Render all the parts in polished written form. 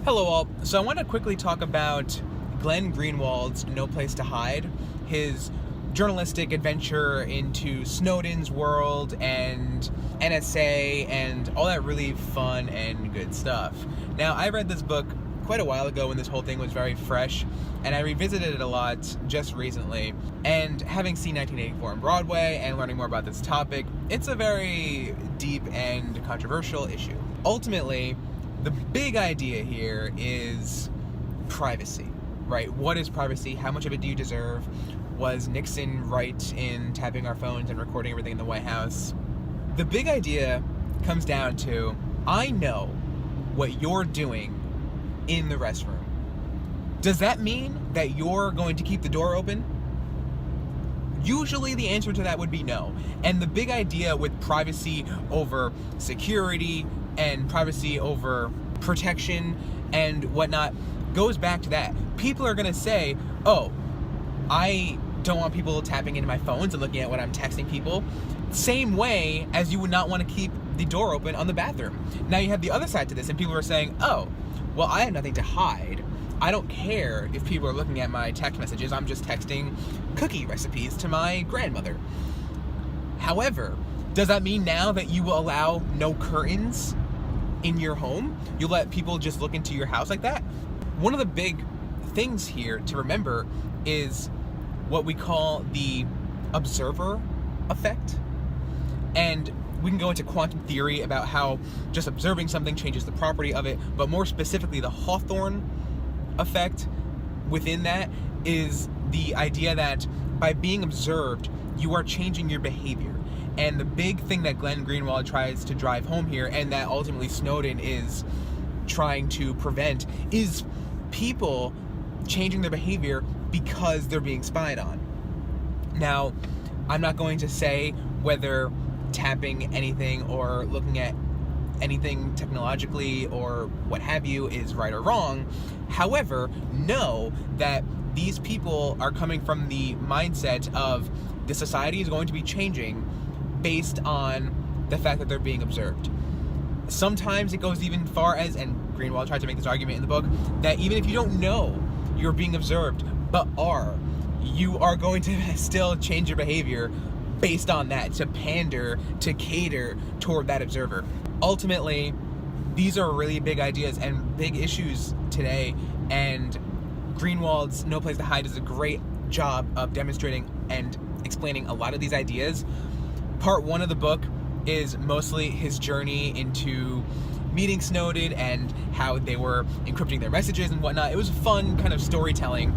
Hello all. So I want to quickly talk about Glenn Greenwald's No Place to Hide, his journalistic adventure into Snowden's world and NSA and all that really fun and good stuff. Now, I read this book quite a while ago when this whole thing was very fresh, and I revisited it a lot just recently. And having seen 1984 on Broadway and learning more about this topic, it's a very deep and controversial issue. Ultimately, the big idea here is privacy, right? What is privacy? How much of it do you deserve? Was Nixon right in tapping our phones and recording everything in the White House? The big idea comes down to, I know what you're doing in the restroom. Does that mean that you're going to keep the door open? Usually the answer to that would be no. And the big idea with privacy over security and privacy over protection and whatnot goes back to that. People are gonna say, oh, I don't want people tapping into my phones and looking at what I'm texting people. Same way as you would not want to keep the door open on the bathroom. Now you have the other side to this, and people are saying, oh, well, I have nothing to hide. I don't care if people are looking at my text messages. I'm just texting cookie recipes to my grandmother. However, does that mean now that you will allow no curtains in your home? You'll let people just look into your house like that? One of the big things here to remember is what we call the observer effect. And we can go into quantum theory about how just observing something changes the property of it, but more specifically, the Hawthorne effect within that is the idea that by being observed, you are changing your behavior. And the big thing that Glenn Greenwald tries to drive home here, and that ultimately Snowden is trying to prevent, is people changing their behavior because they're being spied on. Now, I'm not going to say whether tapping anything or looking at anything technologically or what have you is right or wrong. However, know that these people are coming from the mindset of the society is going to be changing based on the fact that they're being observed. Sometimes it goes even far as, and Greenwald tried to make this argument in the book, that even if you don't know you're being observed, but you are going to still change your behavior based on that, to pander, to cater toward that observer. Ultimately, these are really big ideas and big issues today, and Greenwald's No Place to Hide does a great job of demonstrating and explaining a lot of these ideas. Part one of the book is mostly his journey into meeting Snowden and how they were encrypting their messages and whatnot. It was fun kind of storytelling.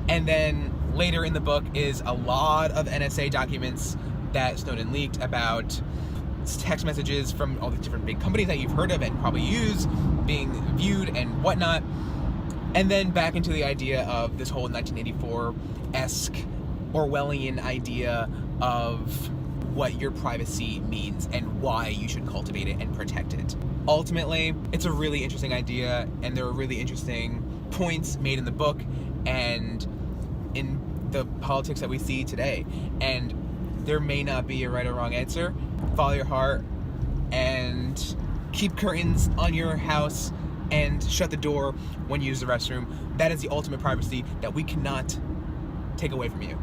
And then later in the book is a lot of NSA documents that Snowden leaked about text messages from all these different big companies that you've heard of and probably use being viewed and whatnot. And then back into the idea of this whole 1984-esque Orwellian idea of what your privacy means and why you should cultivate it and protect it. Ultimately, it's a really interesting idea, and there are really interesting points made in the book and in the politics that we see today. And there may not be a right or wrong answer. Follow your heart and keep curtains on your house and shut the door when you use the restroom. That is the ultimate privacy that we cannot take away from you.